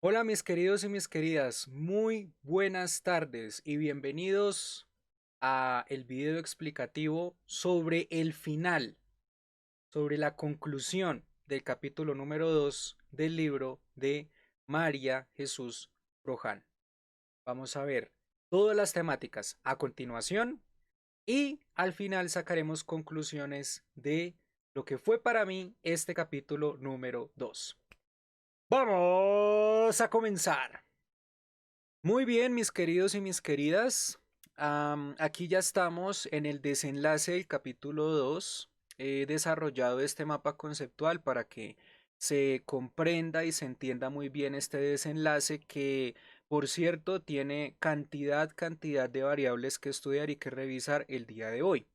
Hola mis queridos y mis queridas, muy buenas tardes y bienvenidos a el video explicativo sobre el final, sobre la conclusión del capítulo número 2 del libro de María Jesús Broján. Vamos a ver todas las temáticas a continuación y al final sacaremos conclusiones de lo que fue para mí este capítulo número 2. Vamos a comenzar. Muy bien, mis queridos y mis queridas. Aquí ya estamos en el desenlace del capítulo 2. He desarrollado este mapa conceptual para que se comprenda y se entienda muy bien este desenlace que, por cierto, tiene cantidad de variables que estudiar y que revisar el día de hoy.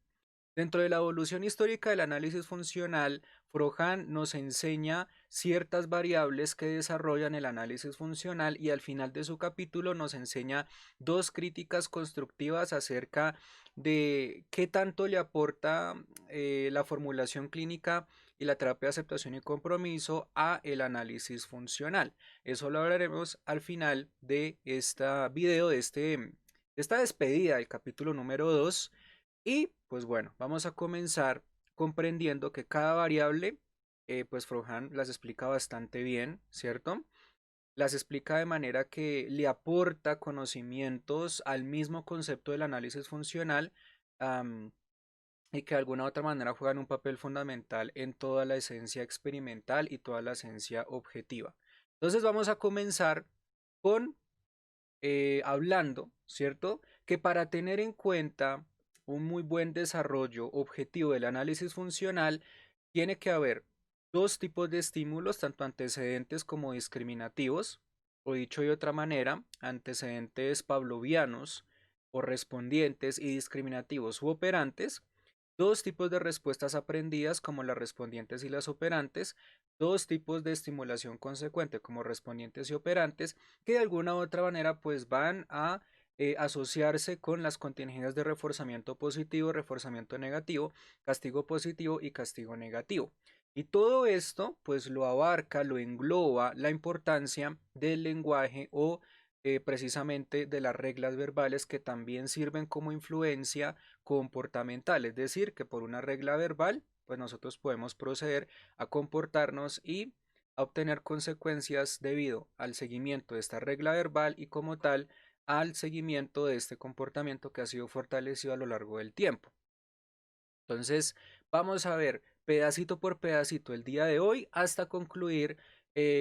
Dentro de la evolución histórica del análisis funcional, Frohan nos enseña ciertas variables que desarrollan el análisis funcional y al final de su capítulo nos enseña dos críticas constructivas acerca de qué tanto le aporta la formulación clínica y la terapia de aceptación y compromiso a el análisis funcional. Eso lo hablaremos al final de este video, de esta despedida del capítulo número 2. Y pues bueno, vamos a comenzar comprendiendo que cada variable, pues Frohan las explica bastante bien, ¿cierto? Las explica de manera que le aporta conocimientos al mismo concepto del análisis funcional, am, y que de alguna u otra manera juegan un papel fundamental en toda la esencia experimental y toda la esencia objetiva. Entonces vamos a comenzar con hablando, ¿cierto? Que para tener en cuenta un muy buen desarrollo objetivo del análisis funcional, tiene que haber dos tipos de estímulos, tanto antecedentes como discriminativos, o dicho de otra manera, antecedentes pavlovianos, correspondientes y discriminativos u operantes, dos tipos de respuestas aprendidas como las respondientes y las operantes, dos tipos de estimulación consecuente como respondientes y operantes, que de alguna u otra manera pues van a asociarse con las contingencias de reforzamiento positivo, reforzamiento negativo, castigo positivo y castigo negativo. Y todo esto pues lo abarca, lo engloba la importancia del lenguaje o precisamente de las reglas verbales que también sirven como influencia comportamental, es decir, que por una regla verbal pues nosotros podemos proceder a comportarnos y a obtener consecuencias debido al seguimiento de esta regla verbal y como tal al seguimiento de este comportamiento que ha sido fortalecido a lo largo del tiempo. Entonces, vamos a ver pedacito por pedacito el día de hoy hasta concluir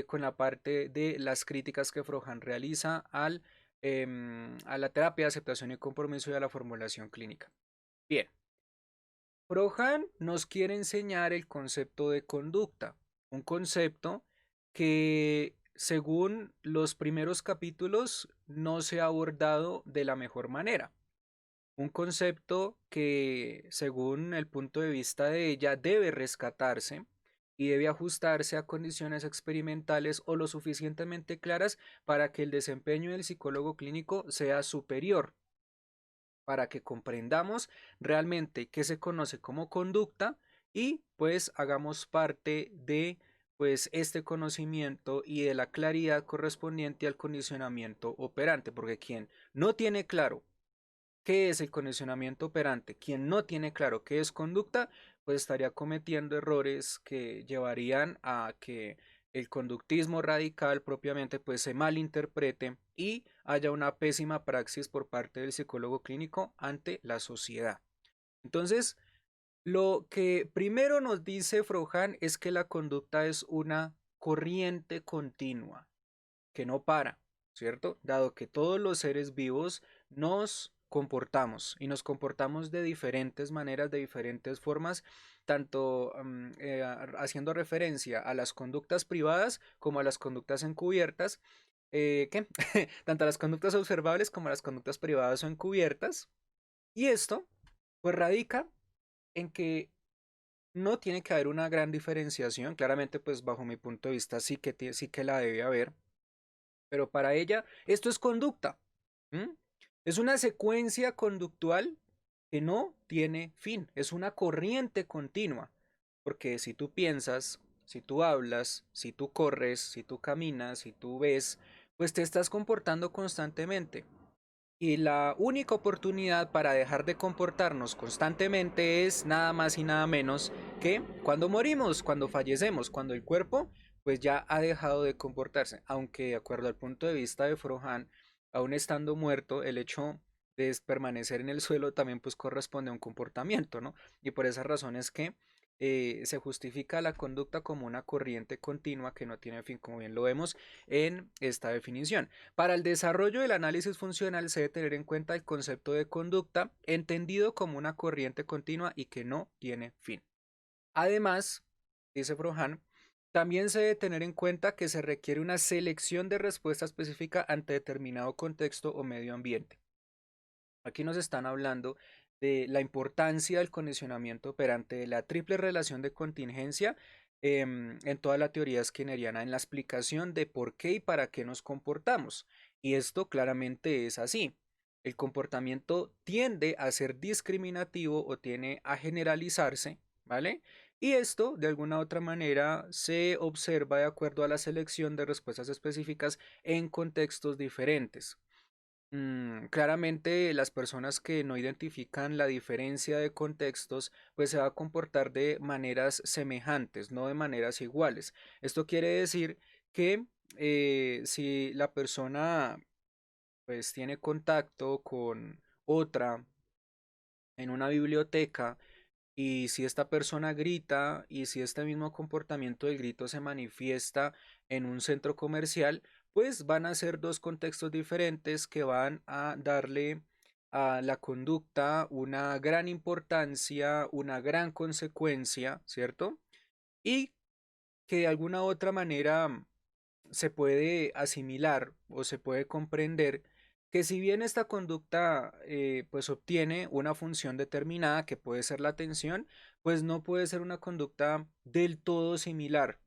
con la parte de las críticas que Frohan realiza a la terapia de aceptación y compromiso y a la formulación clínica. Bien, Frohan nos quiere enseñar el concepto de conducta, un concepto que según los primeros capítulos no se ha abordado de la mejor manera. Un concepto que, según el punto de vista de ella, debe rescatarse y debe ajustarse a condiciones experimentales o lo suficientemente claras para que el desempeño del psicólogo clínico sea superior, para que comprendamos realmente qué se conoce como conducta y pues hagamos parte de pues este conocimiento y de la claridad correspondiente al condicionamiento operante, porque quien no tiene claro qué es el condicionamiento operante, quien no tiene claro qué es conducta, pues estaría cometiendo errores que llevarían a que el conductismo radical propiamente pues se malinterprete y haya una pésima praxis por parte del psicólogo clínico ante la sociedad. Entonces, lo que primero nos dice Frohan es que la conducta es una corriente continua que no para, ¿cierto? Dado que todos los seres vivos nos comportamos y nos comportamos de diferentes maneras, de diferentes formas, tanto haciendo referencia a las conductas privadas como a las conductas encubiertas, ¿qué? Tanto a las conductas observables como a las conductas privadas o encubiertas. Y esto, pues radica en que no tiene que haber una gran diferenciación, claramente pues bajo mi punto de vista sí que la debe haber, pero para ella esto es conducta. ¿M? Es una secuencia conductual que no tiene fin, es una corriente continua, porque si tú piensas si tú hablas, si tú corres, si tú caminas, si tú ves, pues te estás comportando constantemente. Y la única oportunidad para dejar de comportarnos constantemente es nada más y nada menos que cuando morimos, cuando fallecemos, cuando el cuerpo pues ya ha dejado de comportarse. Aunque de acuerdo al punto de vista de Frohan, aún estando muerto, el hecho de permanecer en el suelo también pues corresponde a un comportamiento, ¿no? Y por esa razón es que se justifica la conducta como una corriente continua que no tiene fin, como bien lo vemos en esta definición. Para el desarrollo del análisis funcional se debe tener en cuenta el concepto de conducta, entendido como una corriente continua y que no tiene fin. Además, dice Frohan, también se debe tener en cuenta que se requiere una selección de respuesta específica ante determinado contexto o medio ambiente. Aquí nos están hablando de la importancia del condicionamiento operante de la triple relación de contingencia en toda la teoría skinneriana, en la explicación de por qué y para qué nos comportamos. Y esto claramente es así. El comportamiento tiende a ser discriminativo o tiende a generalizarse, ¿vale? Y esto, de alguna u otra manera, se observa de acuerdo a la selección de respuestas específicas en contextos diferentes. Claramente las personas que no identifican la diferencia de contextos, pues se va a comportar de maneras semejantes, no de maneras iguales. Esto quiere decir que si la persona pues tiene contacto con otra en una biblioteca y si esta persona grita y si este mismo comportamiento del grito se manifiesta en un centro comercial, pues van a ser dos contextos diferentes que van a darle a la conducta una gran importancia, una gran consecuencia, ¿cierto? Y que de alguna u otra manera se puede asimilar o se puede comprender que si bien esta conducta pues obtiene una función determinada que puede ser la atención, pues no puede ser una conducta del todo similar,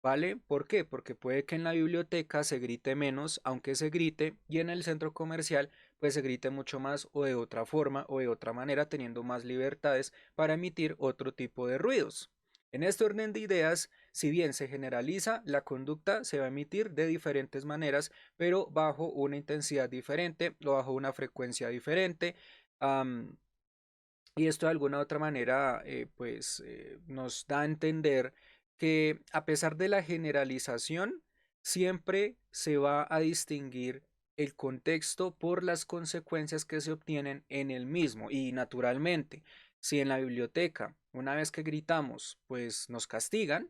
¿vale? ¿Por qué? Porque puede que en la biblioteca se grite menos, aunque se grite, y en el centro comercial pues se grite mucho más o de otra forma o de otra manera, teniendo más libertades para emitir otro tipo de ruidos. En este orden de ideas, si bien se generaliza, la conducta se va a emitir de diferentes maneras, pero bajo una intensidad diferente o bajo una frecuencia diferente. am, y esto de alguna u otra manera, nos da a entender que a pesar de la generalización, siempre se va a distinguir el contexto por las consecuencias que se obtienen en el mismo. Y naturalmente, si en la biblioteca, una vez que gritamos, pues nos castigan,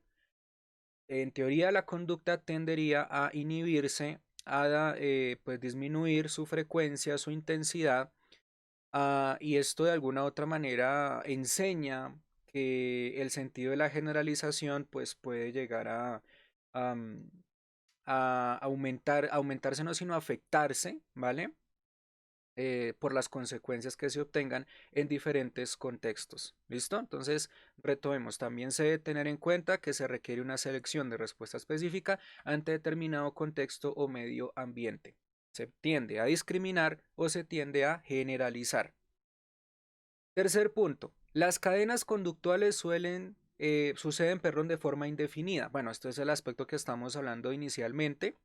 en teoría la conducta tendería a inhibirse, a pues disminuir su frecuencia, su intensidad. Y esto de alguna u otra manera enseña que el sentido de la generalización pues puede llegar am, a aumentarse no, sino afectarse, ¿vale? Por las consecuencias que se obtengan en diferentes contextos. ¿Listo? Entonces, retomemos. También se debe tener en cuenta que se requiere una selección de respuesta específica ante determinado contexto o medio ambiente. Se tiende a discriminar o se tiende a generalizar. Tercer punto, las cadenas conductuales suceden, perdón, de forma indefinida. Bueno, esto es el aspecto que estamos hablando inicialmente.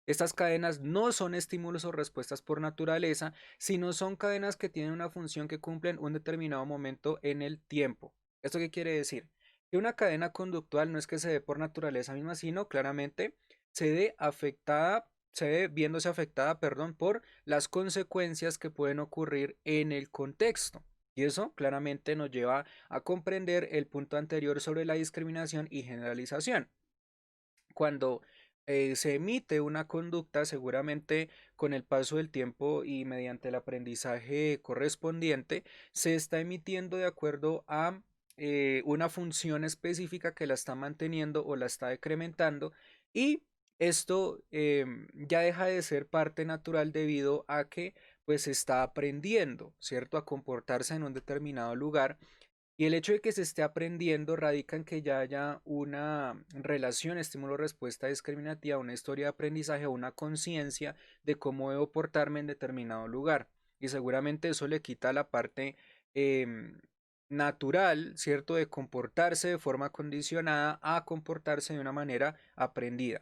Estas cadenas no son estímulos o respuestas por naturaleza, sino son cadenas que tienen una función que cumplen un determinado momento en el tiempo. ¿Esto qué quiere decir? Que una cadena conductual no es que se dé por naturaleza misma, sino claramente se ve viéndose afectada, perdón, por las consecuencias que pueden ocurrir en el contexto. Y eso claramente nos lleva a comprender el punto anterior sobre la discriminación y generalización. Cuando se emite una conducta, seguramente con el paso del tiempo y mediante el aprendizaje correspondiente, se está emitiendo de acuerdo a una función específica que la está manteniendo o la está decrementando y esto ya deja de ser parte natural debido a que pues se está aprendiendo, ¿cierto? A comportarse en un determinado lugar y el hecho de que se esté aprendiendo radica en que ya haya una relación estímulo-respuesta discriminativa, una historia de aprendizaje, una conciencia de cómo debo portarme en determinado lugar. Y seguramente eso le quita la parte em, natural, ¿cierto?, de comportarse de forma condicionada a comportarse de una manera aprendida.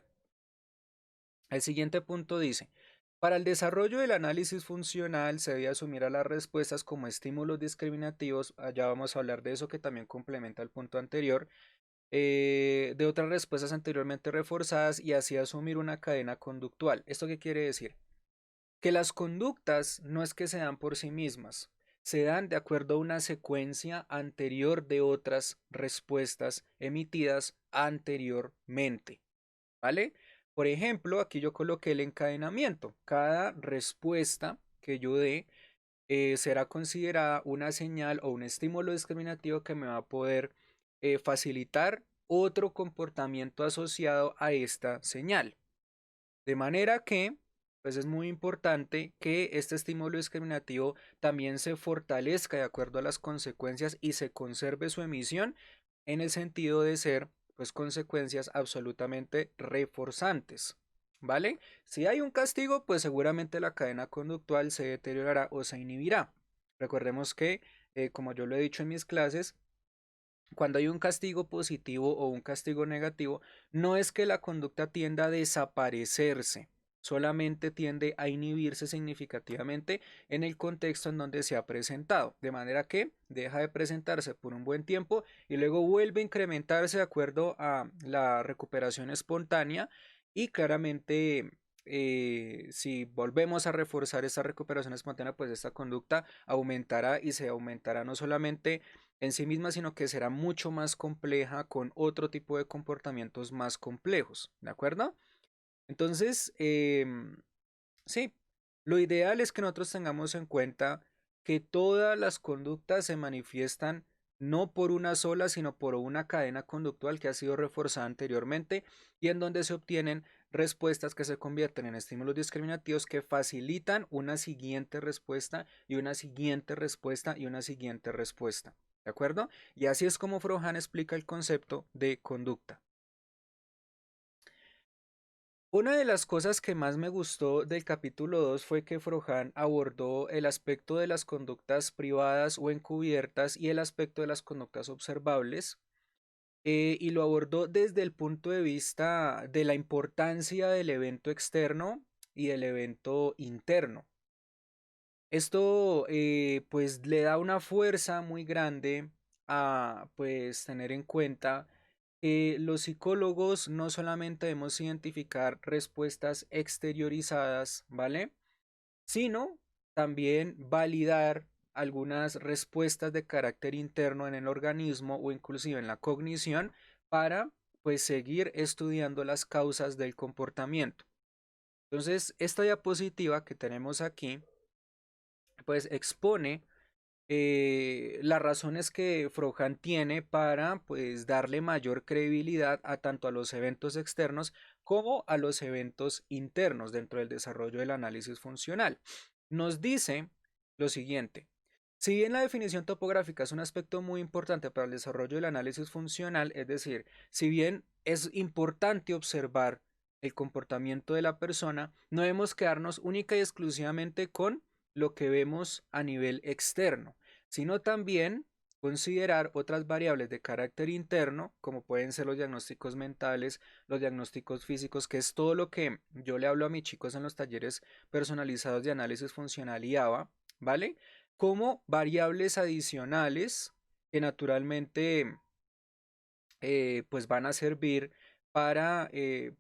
El siguiente punto dice, para el desarrollo del análisis funcional se debe asumir a las respuestas como estímulos discriminativos, ya vamos a hablar de eso que también complementa el punto anterior, de otras respuestas anteriormente reforzadas y así asumir una cadena conductual. ¿Esto qué quiere decir? Que las conductas no es que se dan por sí mismas, se dan de acuerdo a una secuencia anterior de otras respuestas emitidas anteriormente, ¿vale? Por ejemplo, aquí yo coloqué el encadenamiento. Cada respuesta que yo dé será considerada una señal o un estímulo discriminativo que me va a poder facilitar otro comportamiento asociado a esta señal. De manera que, pues es muy importante que este estímulo discriminativo también se fortalezca de acuerdo a las consecuencias y se conserve su emisión en el sentido de ser, pues, consecuencias absolutamente reforzantes. ¿Vale? Si hay un castigo, pues seguramente la cadena conductual se deteriorará o se inhibirá. Recordemos que, como yo lo he dicho en mis clases, cuando hay un castigo positivo o un castigo negativo, no es que la conducta tienda a desaparecerse, solamente tiende a inhibirse significativamente en el contexto en donde se ha presentado, de manera que deja de presentarse por un buen tiempo y luego vuelve a incrementarse de acuerdo a la recuperación espontánea y claramente si volvemos a reforzar esta recuperación espontánea, pues esta conducta aumentará y se aumentará no solamente en sí misma, sino que será mucho más compleja con otro tipo de comportamientos más complejos, ¿de acuerdo? Entonces, sí, lo ideal es que nosotros tengamos en cuenta que todas las conductas se manifiestan no por una sola, sino por una cadena conductual que ha sido reforzada anteriormente y en donde se obtienen respuestas que se convierten en estímulos discriminativos que facilitan una siguiente respuesta y una siguiente respuesta y una siguiente respuesta. ¿De acuerdo? Y así es como Frohan explica el concepto de conducta. Una de las cosas que más me gustó del capítulo 2 fue que Frohan abordó el aspecto de las conductas privadas o encubiertas y el aspecto de las conductas observables, y lo abordó desde el punto de vista de la importancia del evento externo y del evento interno. Esto pues le da una fuerza muy grande a pues tener en cuenta que los psicólogos no solamente debemos identificar respuestas exteriorizadas, ¿vale? Sino también validar algunas respuestas de carácter interno en el organismo o inclusive en la cognición para pues seguir estudiando las causas del comportamiento. Entonces, esta diapositiva que tenemos aquí pues expone las razones que Frohan tiene para pues darle mayor credibilidad a tanto a los eventos externos como a los eventos internos dentro del desarrollo del análisis funcional. Nos dice lo siguiente: si bien la definición topográfica es un aspecto muy importante para el desarrollo del análisis funcional, es decir, si bien es importante observar el comportamiento de la persona, no debemos quedarnos única y exclusivamente con lo que vemos a nivel externo, sino también considerar otras variables de carácter interno, como pueden ser los diagnósticos mentales, los diagnósticos físicos, que es todo lo que yo le hablo a mis chicos en los talleres personalizados de análisis funcional y ABA, ¿vale? Como variables adicionales que naturalmente pues van a servir para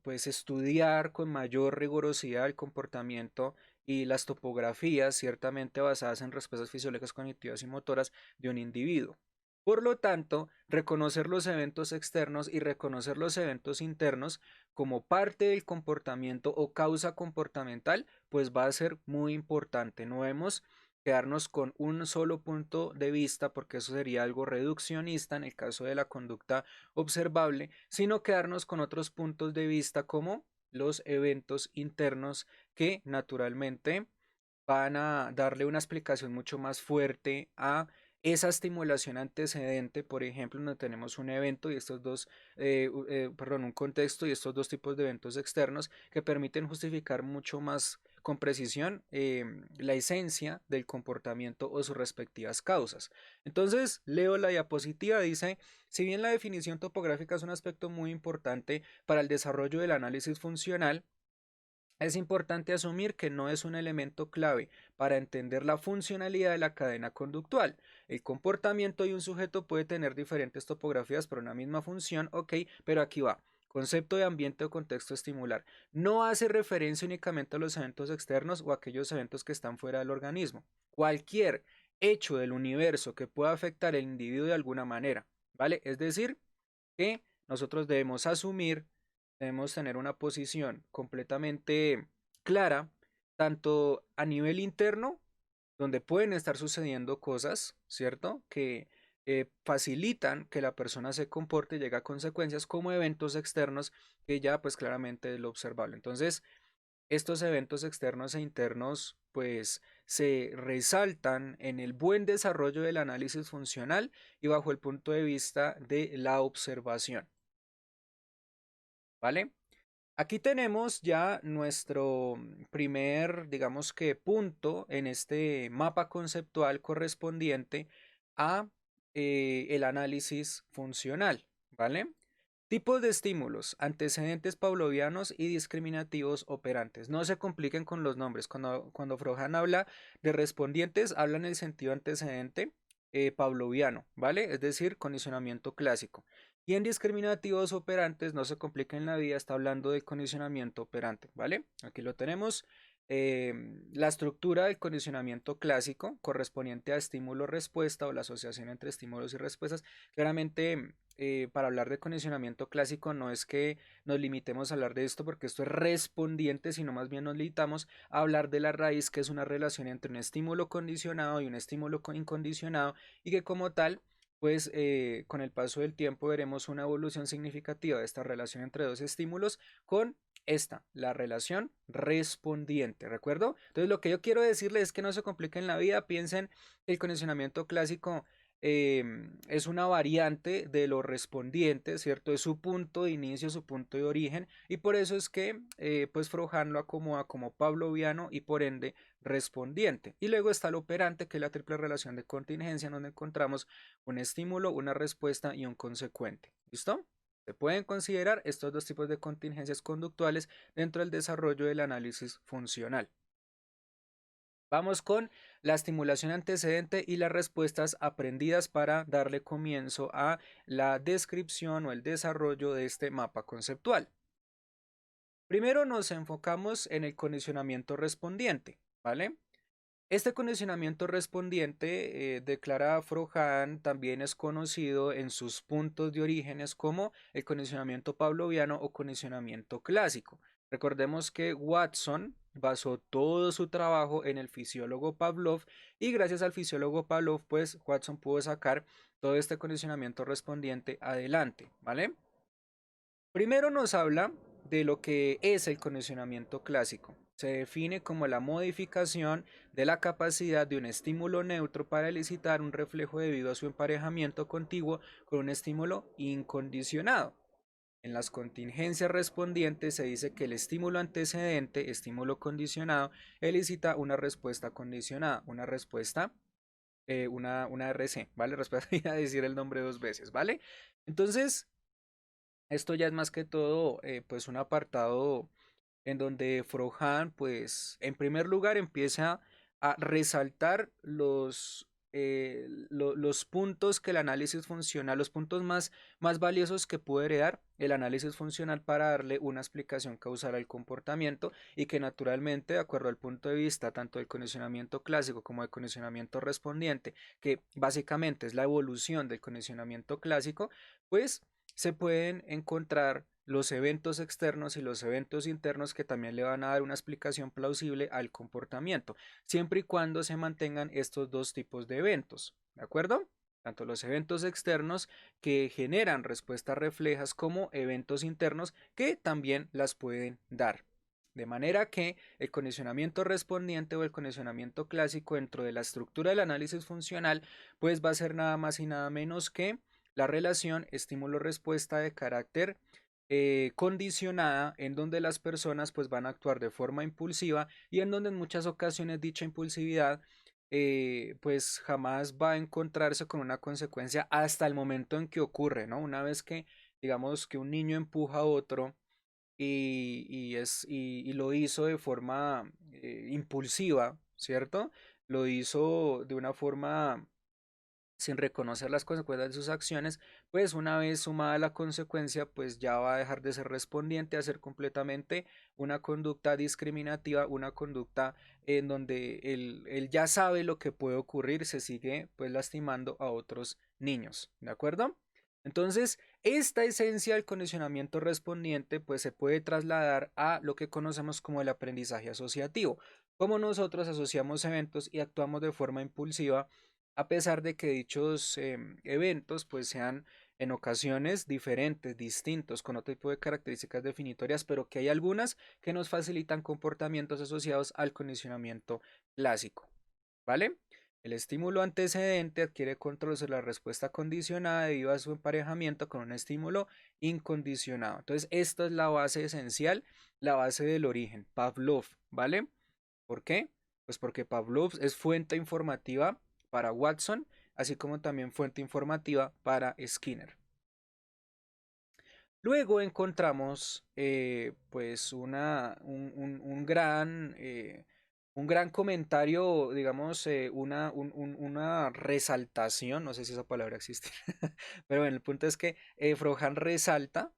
pues estudiar con mayor rigurosidad el comportamiento y las topografías ciertamente basadas en respuestas fisiológicas, cognitivas y motoras de un individuo. Por lo tanto, reconocer los eventos externos y reconocer los eventos internos como parte del comportamiento o causa comportamental, pues va a ser muy importante. No hemos quedarnos con un solo punto de vista, porque eso sería algo reduccionista en el caso de la conducta observable, sino quedarnos con otros puntos de vista como los eventos internos que naturalmente van a darle una explicación mucho más fuerte a esa estimulación antecedente, por ejemplo, donde tenemos un evento y estos dos, un contexto y estos dos tipos de eventos externos que permiten justificar mucho más con precisión la esencia del comportamiento o sus respectivas causas. Entonces, leo la diapositiva, dice, si bien la definición topográfica es un aspecto muy importante para el desarrollo del análisis funcional, es importante asumir que no es un elemento clave para entender la funcionalidad de la cadena conductual. El comportamiento de un sujeto puede tener diferentes topografías para una misma función, ok, pero aquí va. Concepto de ambiente o contexto estimular. No hace referencia únicamente a los eventos externos o a aquellos eventos que están fuera del organismo. Cualquier hecho del universo que pueda afectar al individuo de alguna manera, ¿vale? Es decir, que nosotros debemos tener una posición completamente clara, tanto a nivel interno, donde pueden estar sucediendo cosas, ¿cierto? Que facilitan que la persona se comporte y llegue a consecuencias, como eventos externos que ya pues claramente es lo observable. Entonces, estos eventos externos e internos pues se resaltan en el buen desarrollo del análisis funcional y bajo el punto de vista de la observación, ¿vale? Aquí tenemos ya nuestro primer, digamos que punto en este mapa conceptual correspondiente a el análisis funcional, ¿vale? Tipos de estímulos, antecedentes pavlovianos y discriminativos operantes. No se compliquen con los nombres. Cuando Frohan habla de respondientes, habla en el sentido antecedente pavloviano, ¿vale? Es decir, condicionamiento clásico. Y en discriminativos operantes, no se compliquen la vida, está hablando de condicionamiento operante, ¿vale? Aquí lo tenemos. La estructura del condicionamiento clásico correspondiente a estímulo-respuesta o la asociación entre estímulos y respuestas. Claramente, para hablar de condicionamiento clásico no es que nos limitemos a hablar de esto porque esto es respondiente, sino más bien nos limitamos a hablar de la raíz, que es una relación entre un estímulo condicionado y un estímulo incondicionado, y que como tal pues con el paso del tiempo veremos una evolución significativa de esta relación entre dos estímulos con la relación respondiente, ¿recuerdo? Entonces lo que yo quiero decirles es que no se compliquen la vida, piensen que el condicionamiento clásico es una variante de lo respondiente, ¿cierto? Es su punto de inicio, su punto de origen, y por eso es que pues Frohan lo acomoda como pavloviano y por ende respondiente. Y luego está el operante, que es la triple relación de contingencia, donde encontramos un estímulo, una respuesta y un consecuente. ¿Listo? Se pueden considerar estos dos tipos de contingencias conductuales dentro del desarrollo del análisis funcional. Vamos con la estimulación antecedente y las respuestas aprendidas para darle comienzo a la descripción o el desarrollo de este mapa conceptual. Primero nos enfocamos en el condicionamiento respondiente, ¿vale? Este condicionamiento respondiente, declara Frohan, también es conocido en sus puntos de orígenes como el condicionamiento pavloviano o condicionamiento clásico. Recordemos que Watson basó todo su trabajo en el fisiólogo Pavlov y gracias al fisiólogo Pavlov, pues Watson pudo sacar todo este condicionamiento respondiente adelante, ¿vale? Primero nos habla de lo que es el condicionamiento clásico. Se define como la modificación de la capacidad de un estímulo neutro para elicitar un reflejo debido a su emparejamiento contiguo con un estímulo incondicionado. En las contingencias respondientes se dice que el estímulo antecedente, estímulo condicionado, elicita una respuesta condicionada, una respuesta, una RC, ¿vale? Respuesta a decir el nombre dos veces, ¿vale? Entonces, esto ya es más que todo, pues un apartado en donde Frohan, pues en primer lugar empieza a resaltar los puntos que el análisis funcional, los puntos más valiosos que puede heredar el análisis funcional para darle una explicación causal al comportamiento y que naturalmente, de acuerdo al punto de vista tanto del condicionamiento clásico como del condicionamiento respondiente, que básicamente es la evolución del condicionamiento clásico, pues se pueden encontrar los eventos externos y los eventos internos que también le van a dar una explicación plausible al comportamiento, siempre y cuando se mantengan estos dos tipos de eventos, ¿de acuerdo? Tanto los eventos externos que generan respuestas reflejas como eventos internos que también las pueden dar. De manera que el condicionamiento respondiente o el condicionamiento clásico dentro de la estructura del análisis funcional pues va a ser nada más y nada menos que la relación estímulo-respuesta de carácter condicionada en donde las personas pues van a actuar de forma impulsiva y en donde en muchas ocasiones dicha impulsividad pues jamás va a encontrarse con una consecuencia hasta el momento en que ocurre, ¿no? Una vez que digamos que un niño empuja a otro y lo hizo de forma impulsiva, ¿cierto? Lo hizo de una forma sin reconocer las consecuencias de sus acciones, pues una vez sumada la consecuencia, pues ya va a dejar de ser respondiente a ser completamente una conducta discriminativa, una conducta en donde él ya sabe lo que puede ocurrir, se sigue pues lastimando a otros niños, ¿de acuerdo? Entonces, esta esencia del condicionamiento respondiente pues se puede trasladar a lo que conocemos como el aprendizaje asociativo, como nosotros asociamos eventos y actuamos de forma impulsiva a pesar de que dichos eventos pues sean en ocasiones diferentes, distintos, con otro tipo de características definitorias, pero que hay algunas que nos facilitan comportamientos asociados al condicionamiento clásico, ¿vale? El estímulo antecedente adquiere control sobre la respuesta condicionada debido a su emparejamiento con un estímulo incondicionado. Entonces, esta es la base esencial, la base del origen, Pavlov, ¿vale? ¿Por qué? Pues porque Pavlov es fuente informativa para Watson, así como también fuente informativa para Skinner. Luego encontramos pues un gran comentario, digamos, una resaltación, no sé si esa palabra existe, pero bueno, el punto es que Frohan resalta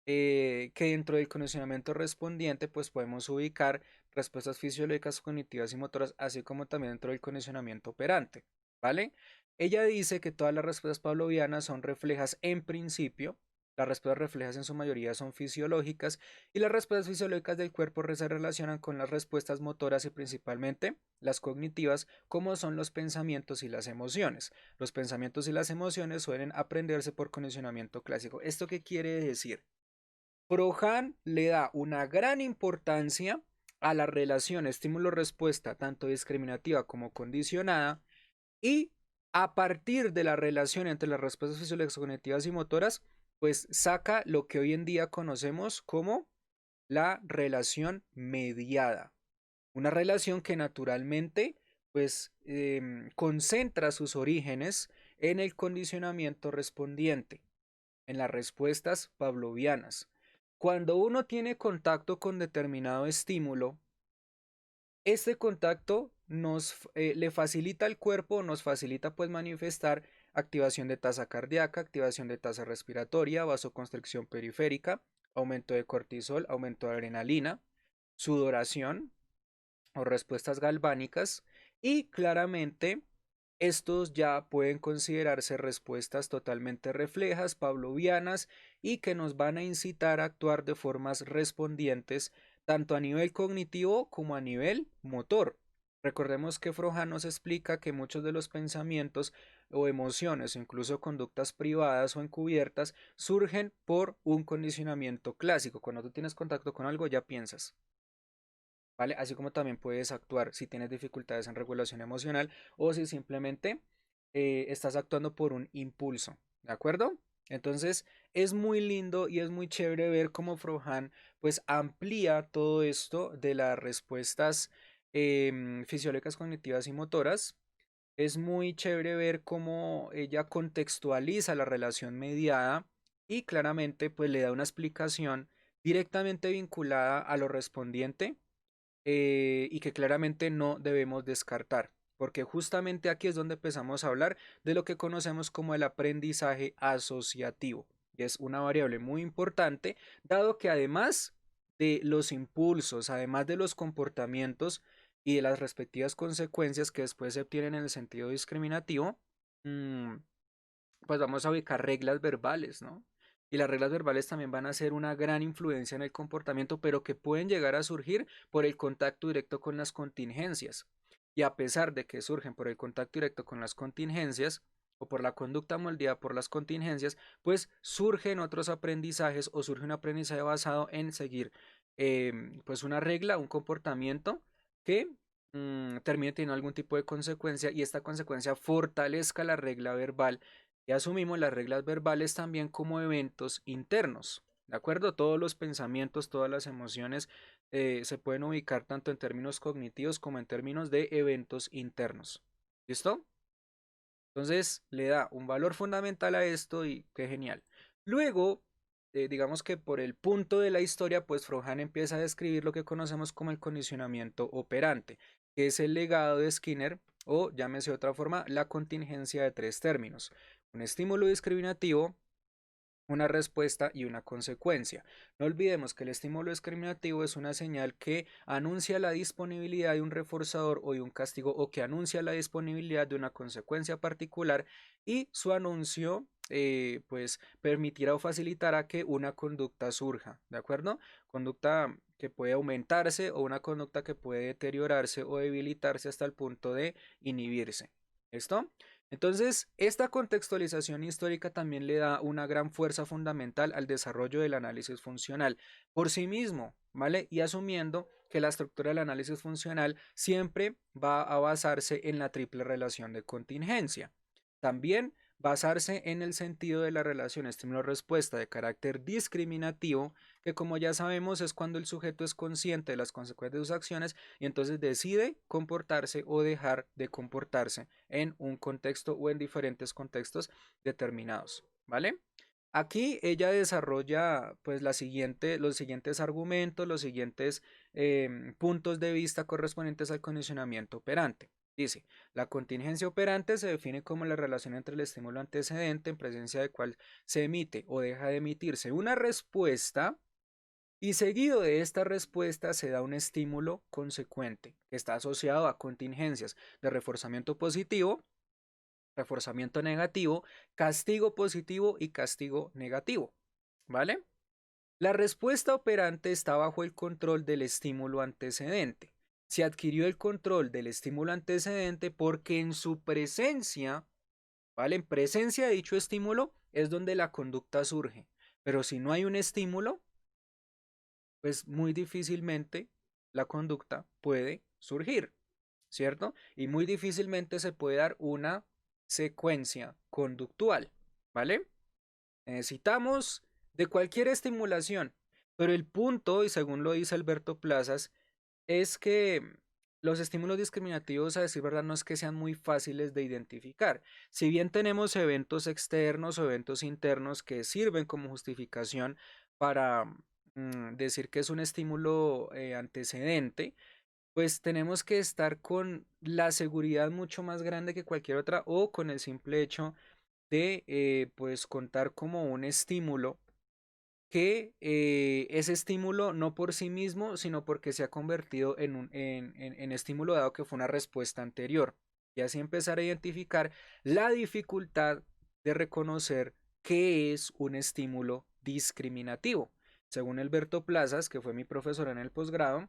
que dentro del condicionamiento respondiente pues podemos ubicar respuestas fisiológicas, cognitivas y motoras, así como también dentro del condicionamiento operante, ¿vale? Ella dice que todas las respuestas pavlovianas son reflejas en principio, las respuestas reflejas en su mayoría son fisiológicas y las respuestas fisiológicas del cuerpo se relacionan con las respuestas motoras y principalmente las cognitivas, como son los pensamientos y las emociones. Los pensamientos y las emociones suelen aprenderse por condicionamiento clásico. ¿Esto qué quiere decir? Prohan le da una gran importancia a la relación estímulo-respuesta, tanto discriminativa como condicionada, y a partir de la relación entre las respuestas fisiológicas, cognitivas y motoras, pues saca lo que hoy en día conocemos como la relación mediada. Una relación que naturalmente pues concentra sus orígenes en el condicionamiento respondiente, en las respuestas pavlovianas. Cuando uno tiene contacto con determinado estímulo, este contacto le facilita al cuerpo, nos facilita pues manifestar activación de tasa cardíaca, activación de tasa respiratoria, vasoconstricción periférica, aumento de cortisol, aumento de adrenalina, sudoración o respuestas galvánicas y claramente estos ya pueden considerarse respuestas totalmente reflejas, pavlovianas y que nos van a incitar a actuar de formas respondientes tanto a nivel cognitivo como a nivel motor. Recordemos que Frohan nos explica que muchos de los pensamientos o emociones, incluso conductas privadas o encubiertas, surgen por un condicionamiento clásico. Cuando tú tienes contacto con algo ya piensas. ¿Vale? Así como también puedes actuar si tienes dificultades en regulación emocional o si simplemente estás actuando por un impulso, ¿de acuerdo? Entonces es muy lindo y es muy chévere ver cómo Frohan pues amplía todo esto de las respuestas fisiológicas, cognitivas y motoras. Es muy chévere ver cómo ella contextualiza la relación mediada y claramente pues le da una explicación directamente vinculada a lo respondiente y que claramente no debemos descartar, porque justamente aquí es donde empezamos a hablar de lo que conocemos como el aprendizaje asociativo, y es una variable muy importante, dado que además de los impulsos, además de los comportamientos y de las respectivas consecuencias que después se obtienen en el sentido discriminativo, mm, pues vamos a ubicar reglas verbales, ¿no? Y las reglas verbales también van a ser una gran influencia en el comportamiento, pero que pueden llegar a surgir por el contacto directo con las contingencias. Y a pesar de que surgen por el contacto directo con las contingencias o por la conducta moldeada por las contingencias, pues surgen otros aprendizajes o surge un aprendizaje basado en seguir pues una regla, un comportamiento que termine teniendo algún tipo de consecuencia y esta consecuencia fortalezca la regla verbal y asumimos las reglas verbales también como eventos internos. ¿De acuerdo? Todos los pensamientos, todas las emociones se pueden ubicar tanto en términos cognitivos como en términos de eventos internos. ¿Listo? Entonces le da un valor fundamental a esto y qué genial. Luego, digamos que por el punto de la historia, pues Frohan empieza a describir lo que conocemos como el condicionamiento operante, que es el legado de Skinner o, llámese de otra forma, la contingencia de tres términos. Un estímulo discriminativo, una respuesta y una consecuencia. No olvidemos que el estímulo discriminativo es una señal que anuncia la disponibilidad de un reforzador o de un castigo o que anuncia la disponibilidad de una consecuencia particular y su anuncio pues permitirá o facilitará que una conducta surja, ¿de acuerdo? Conducta que puede aumentarse o una conducta que puede deteriorarse o debilitarse hasta el punto de inhibirse. ¿Listo? Entonces, esta contextualización histórica también le da una gran fuerza fundamental al desarrollo del análisis funcional por sí mismo, ¿vale? Y asumiendo que la estructura del análisis funcional siempre va a basarse en la triple relación de contingencia. También basarse en el sentido de la relación estímulo-respuesta de carácter discriminativo, que como ya sabemos es cuando el sujeto es consciente de las consecuencias de sus acciones y entonces decide comportarse o dejar de comportarse en un contexto o en diferentes contextos determinados, ¿vale? Aquí ella desarrolla pues los siguientes argumentos, los siguientes puntos de vista correspondientes al condicionamiento operante. Dice, la contingencia operante se define como la relación entre el estímulo antecedente en presencia del cual se emite o deja de emitirse una respuesta y seguido de esta respuesta se da un estímulo consecuente que está asociado a contingencias de reforzamiento positivo, reforzamiento negativo, castigo positivo y castigo negativo, ¿vale? La respuesta operante está bajo el control del estímulo antecedente. Se adquirió el control del estímulo antecedente porque en su presencia, ¿vale? En presencia de dicho estímulo es donde la conducta surge. Pero si no hay un estímulo, pues muy difícilmente la conducta puede surgir, ¿cierto? Y muy difícilmente se puede dar una secuencia conductual, ¿vale? Necesitamos de cualquier estimulación, pero el punto, y según lo dice Alberto Plazas, es que los estímulos discriminativos, a decir verdad, no es que sean muy fáciles de identificar. Si bien tenemos eventos externos o eventos internos que sirven como justificación para decir que es un estímulo antecedente, pues tenemos que estar con la seguridad mucho más grande que cualquier otra o con el simple hecho de pues contar como un estímulo que ese estímulo no por sí mismo, sino porque se ha convertido en estímulo dado que fue una respuesta anterior. Y así empezar a identificar la dificultad de reconocer qué es un estímulo discriminativo. Según Alberto Plazas, que fue mi profesor en el posgrado,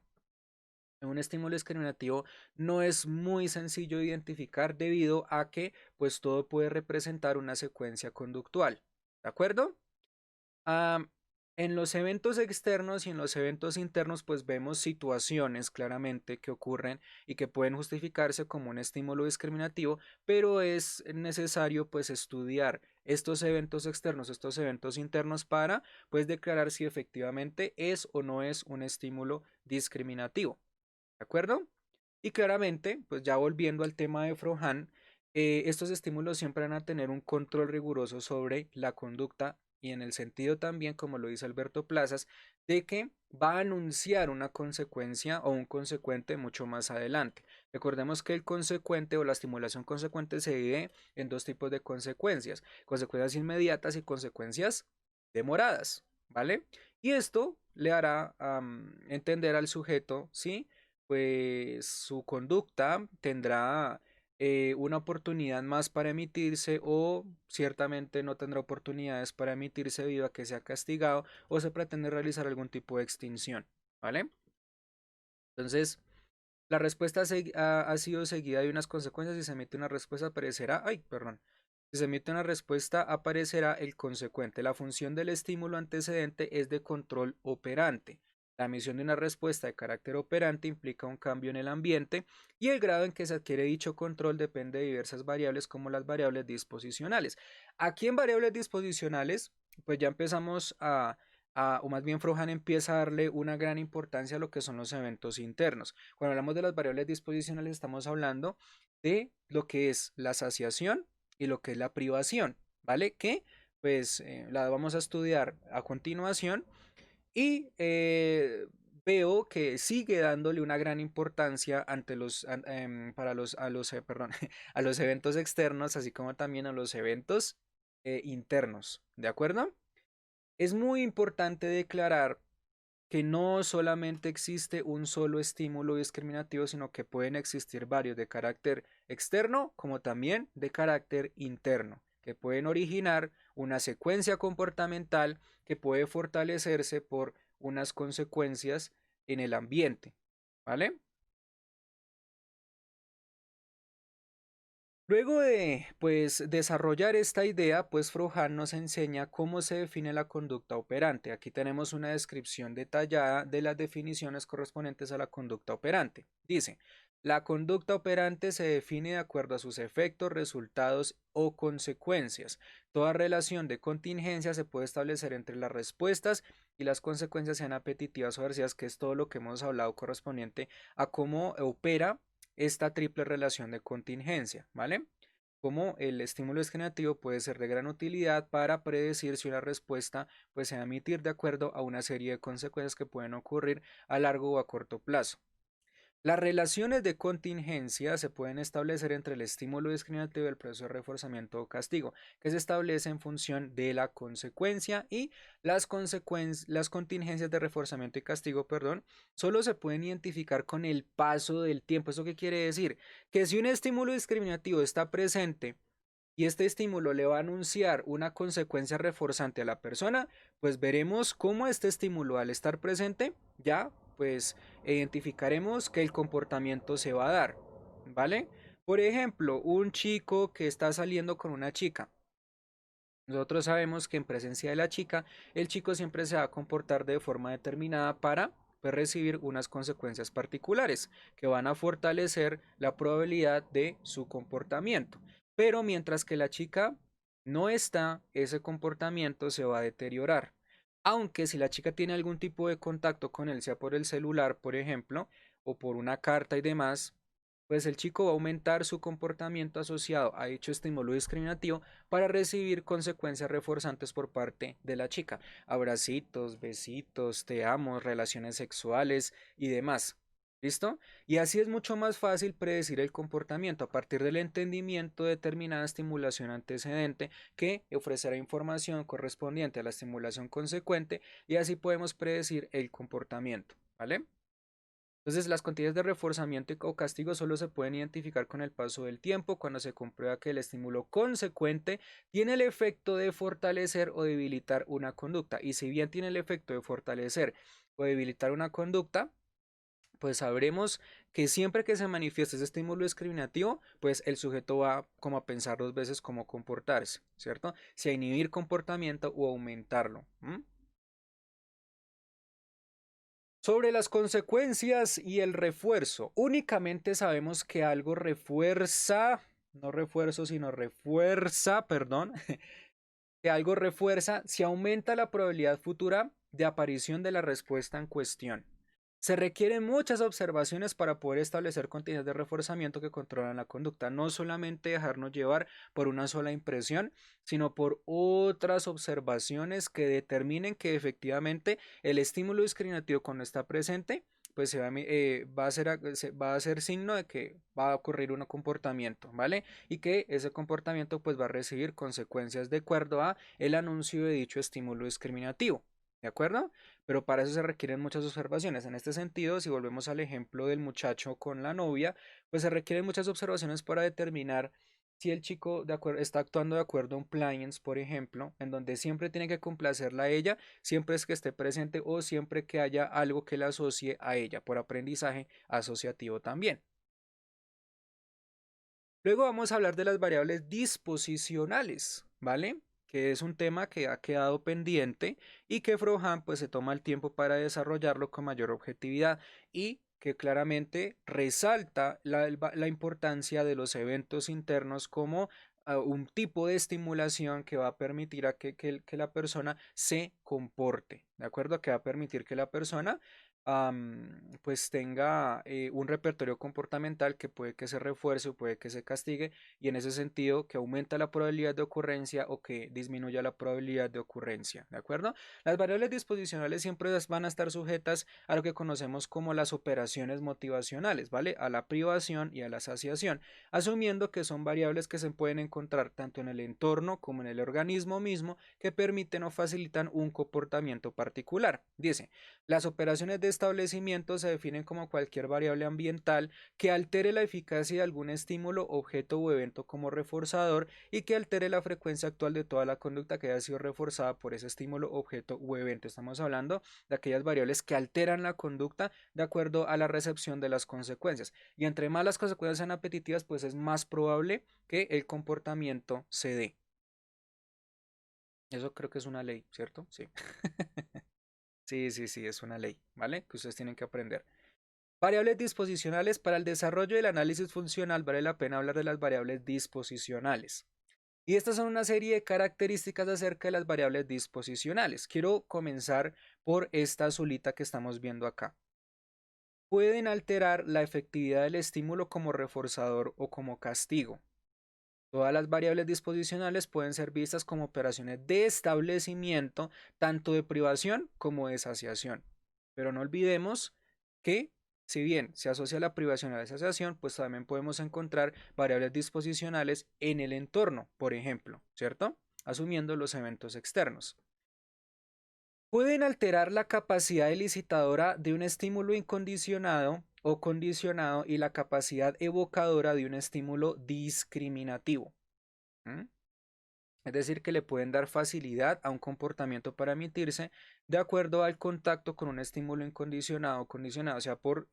un estímulo discriminativo no es muy sencillo de identificar debido a que pues todo puede representar una secuencia conductual. ¿De acuerdo? Ah, en los eventos externos y en los eventos internos, pues vemos situaciones claramente que ocurren y que pueden justificarse como un estímulo discriminativo, pero es necesario pues estudiar estos eventos externos, estos eventos internos para pues declarar si efectivamente es o no es un estímulo discriminativo. ¿De acuerdo? Y claramente, pues ya volviendo al tema de Frohan, estos estímulos siempre van a tener un control riguroso sobre la conducta y en el sentido también, como lo dice Alberto Plazas, de que va a anunciar una consecuencia o un consecuente mucho más adelante. Recordemos que el consecuente o la estimulación consecuente se divide en dos tipos de consecuencias, consecuencias inmediatas y consecuencias demoradas, ¿vale? Y esto le hará entender al sujeto, ¿sí? Pues su conducta tendrá una oportunidad más para emitirse o ciertamente no tendrá oportunidades para emitirse debido a que sea castigado o se pretende realizar algún tipo de extinción, ¿vale? Entonces, la respuesta ha sido seguida de unas consecuencias. Si se emite una respuesta, aparecerá, ay, perdón. Si se emite una respuesta, aparecerá el consecuente. La función del estímulo antecedente es de control operante. La emisión de una respuesta de carácter operante implica un cambio en el ambiente y el grado en que se adquiere dicho control depende de diversas variables como las variables disposicionales. Aquí en variables disposicionales, pues ya empezamos o más bien Frohan empieza a darle una gran importancia a lo que son los eventos internos. Cuando hablamos de las variables disposicionales estamos hablando de lo que es la saciación y lo que es la privación, ¿vale? Que pues la vamos a estudiar a continuación y veo que sigue dándole una gran importancia ante para perdón, a los eventos externos, así como también a los eventos internos, ¿de acuerdo? Es muy importante declarar que no solamente existe un solo estímulo discriminativo, sino que pueden existir varios de carácter externo como también de carácter interno, que pueden originar una secuencia comportamental que puede fortalecerse por unas consecuencias en el ambiente, ¿vale? Luego de, pues, desarrollar esta idea, pues Frohan nos enseña cómo se define la conducta operante. Aquí tenemos una descripción detallada de las definiciones correspondientes a la conducta operante. Dice, la conducta operante se define de acuerdo a sus efectos, resultados o consecuencias. Toda relación de contingencia se puede establecer entre las respuestas y las consecuencias, sean apetitivas o aversivas, que es todo lo que hemos hablado correspondiente a cómo opera esta triple relación de contingencia, ¿vale? Como el estímulo discriminativo puede ser de gran utilidad para predecir si una respuesta pues, se va a emitir de acuerdo a una serie de consecuencias que pueden ocurrir a largo o a corto plazo. Las relaciones de contingencia se pueden establecer entre el estímulo discriminativo y el proceso de reforzamiento o castigo, que se establece en función de la consecuencia, y las contingencias de reforzamiento y castigo, perdón, solo se pueden identificar con el paso del tiempo. ¿Eso qué quiere decir? Que si un estímulo discriminativo está presente y este estímulo le va a anunciar una consecuencia reforzante a la persona, pues veremos cómo este estímulo, al estar presente, ya pues identificaremos que el comportamiento se va a dar, ¿vale? Por ejemplo, un chico que está saliendo con una chica. Nosotros sabemos que en presencia de la chica, el chico siempre se va a comportar de forma determinada para pues, recibir unas consecuencias particulares que van a fortalecer la probabilidad de su comportamiento. Pero mientras que la chica no está, ese comportamiento se va a deteriorar. Aunque si la chica tiene algún tipo de contacto con él, sea por el celular, por ejemplo, o por una carta y demás, pues el chico va a aumentar su comportamiento asociado a dicho estímulo discriminativo para recibir consecuencias reforzantes por parte de la chica. Abracitos, besitos, te amo, relaciones sexuales y demás. ¿Listo? Y así es mucho más fácil predecir el comportamiento a partir del entendimiento de determinada estimulación antecedente que ofrecerá información correspondiente a la estimulación consecuente, y así podemos predecir el comportamiento. ¿Vale? Entonces, las condiciones de reforzamiento o castigo solo se pueden identificar con el paso del tiempo, cuando se comprueba que el estímulo consecuente tiene el efecto de fortalecer o debilitar una conducta. Y si bien tiene el efecto de fortalecer o debilitar una conducta, pues sabremos que siempre que se manifieste ese estímulo discriminativo, pues el sujeto va como a pensar dos veces cómo comportarse, ¿cierto? Si a inhibir comportamiento o aumentarlo. Sobre las consecuencias y el refuerzo, únicamente sabemos que algo refuerza, no refuerzo, sino refuerza, perdón, que algo refuerza si aumenta la probabilidad futura de aparición de la respuesta en cuestión. Se requieren muchas observaciones para poder establecer continuidades de reforzamiento que controlan la conducta, no solamente dejarnos llevar por una sola impresión, sino por otras observaciones que determinen que efectivamente el estímulo discriminativo cuando está presente pues va a ser signo de que va a ocurrir un comportamiento, ¿vale? Y que ese comportamiento pues va a recibir consecuencias de acuerdo a el anuncio de dicho estímulo discriminativo, ¿de acuerdo? Pero para eso se requieren muchas observaciones. En este sentido, si volvemos al ejemplo del muchacho con la novia, pues se requieren muchas observaciones para determinar si el chico está actuando de acuerdo a un plans, por ejemplo, en donde siempre tiene que complacerla a ella, siempre es que esté presente o siempre que haya algo que la asocie a ella, por aprendizaje asociativo también. Luego vamos a hablar de las variables disposicionales, ¿vale? Que es un tema que ha quedado pendiente y que Frohan pues se toma el tiempo para desarrollarlo con mayor objetividad, y que claramente resalta la importancia de los eventos internos como un tipo de estimulación que va a permitir a que la persona se comporte, ¿de acuerdo? Que va a permitir que la persona pues tenga un repertorio comportamental que puede que se refuerce o puede que se castigue y en ese sentido que aumenta la probabilidad de ocurrencia o que disminuya la probabilidad de ocurrencia, ¿de acuerdo? Las variables disposicionales siempre van a estar sujetas a lo que conocemos como las operaciones motivacionales, ¿vale? A la privación y a la saciación, asumiendo que son variables que se pueden encontrar tanto en el entorno como en el organismo mismo que permiten o facilitan un comportamiento particular. Dice, las operaciones de establecimiento se definen como cualquier variable ambiental que altere la eficacia de algún estímulo, objeto o evento como reforzador y que altere la frecuencia actual de toda la conducta que haya sido reforzada por ese estímulo, objeto o evento. Estamos hablando de aquellas variables que alteran la conducta de acuerdo a la recepción de las consecuencias. Y entre más las consecuencias sean apetitivas, pues es más probable que el comportamiento se dé. Eso creo que es una ley, ¿cierto? Sí. Sí, es una ley, ¿vale? Que ustedes tienen que aprender. Variables disposicionales. Para el desarrollo del análisis funcional vale la pena hablar de las variables disposicionales. Y estas son una serie de características acerca de las variables disposicionales. Quiero comenzar por esta azulita que estamos viendo acá. Pueden alterar la efectividad del estímulo como reforzador o como castigo. Todas las variables disposicionales pueden ser vistas como operaciones de establecimiento, tanto de privación como de saciación. Pero no olvidemos que, si bien se asocia la privación a la saciación, pues también podemos encontrar variables disposicionales en el entorno, por ejemplo, ¿cierto? Asumiendo los eventos externos. Pueden alterar la capacidad elicitadora de un estímulo incondicionado o condicionado y la capacidad evocadora de un estímulo discriminativo. ¿Mm? Es decir, que le pueden dar facilidad a un comportamiento para emitirse de acuerdo al contacto con un estímulo incondicionado o condicionado, o sea, por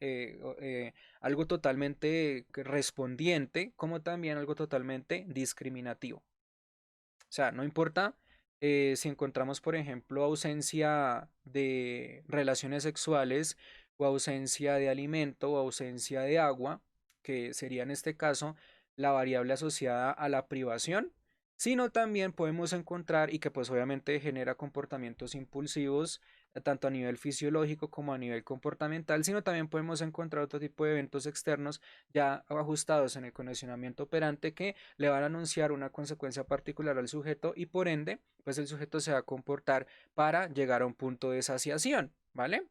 algo totalmente respondiente, como también algo totalmente discriminativo. O sea, no importa si encontramos, por ejemplo, ausencia de relaciones sexuales o ausencia de alimento o ausencia de agua, que sería en este caso la variable asociada a la privación, sino también podemos encontrar y que pues obviamente genera comportamientos impulsivos tanto a nivel fisiológico como a nivel comportamental, sino también podemos encontrar otro tipo de eventos externos ya ajustados en el condicionamiento operante que le van a anunciar una consecuencia particular al sujeto y por ende, pues el sujeto se va a comportar para llegar a un punto de saciación, ¿vale?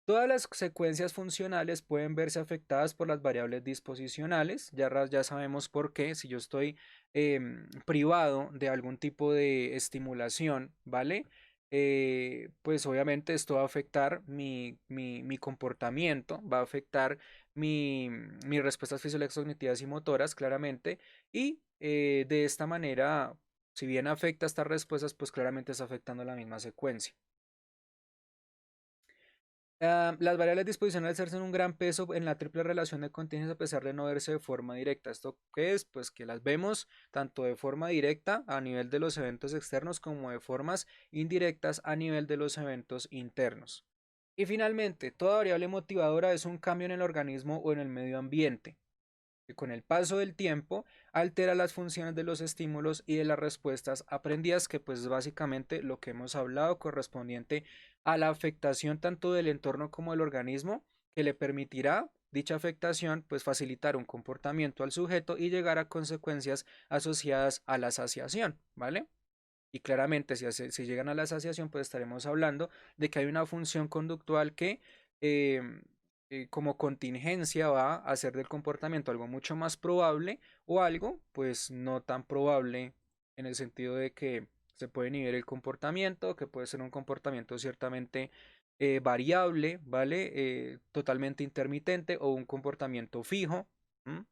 Todas las secuencias funcionales pueden verse afectadas por las variables disposicionales. Ya sabemos por qué. Si yo estoy privado de algún tipo de estimulación, ¿vale? Pues obviamente esto va a afectar mi comportamiento, va a afectar mis respuestas fisiológicas, cognitivas y motoras, claramente. Y de esta manera, si bien afecta estas respuestas, pues claramente está afectando la misma secuencia. Las variables disposicionales ejercen un gran peso en la triple relación de contingencia a pesar de no verse de forma directa. ¿Esto qué es? Pues que las vemos tanto de forma directa a nivel de los eventos externos como de formas indirectas a nivel de los eventos internos. Y finalmente, toda variable motivadora es un cambio en el organismo o en el medio ambiente que con el paso del tiempo altera las funciones de los estímulos y de las respuestas aprendidas, que pues es básicamente lo que hemos hablado correspondiente a la afectación tanto del entorno como del organismo, que le permitirá dicha afectación pues facilitar un comportamiento al sujeto y llegar a consecuencias asociadas a la saciación, ¿vale? Y claramente si llegan a la saciación pues estaremos hablando de que hay una función conductual que eh, como contingencia va a hacer del comportamiento algo mucho más probable o algo pues no tan probable en el sentido de que se puede inhibir el comportamiento, que puede ser un comportamiento ciertamente variable, ¿vale? Totalmente intermitente o un comportamiento fijo. ¿M?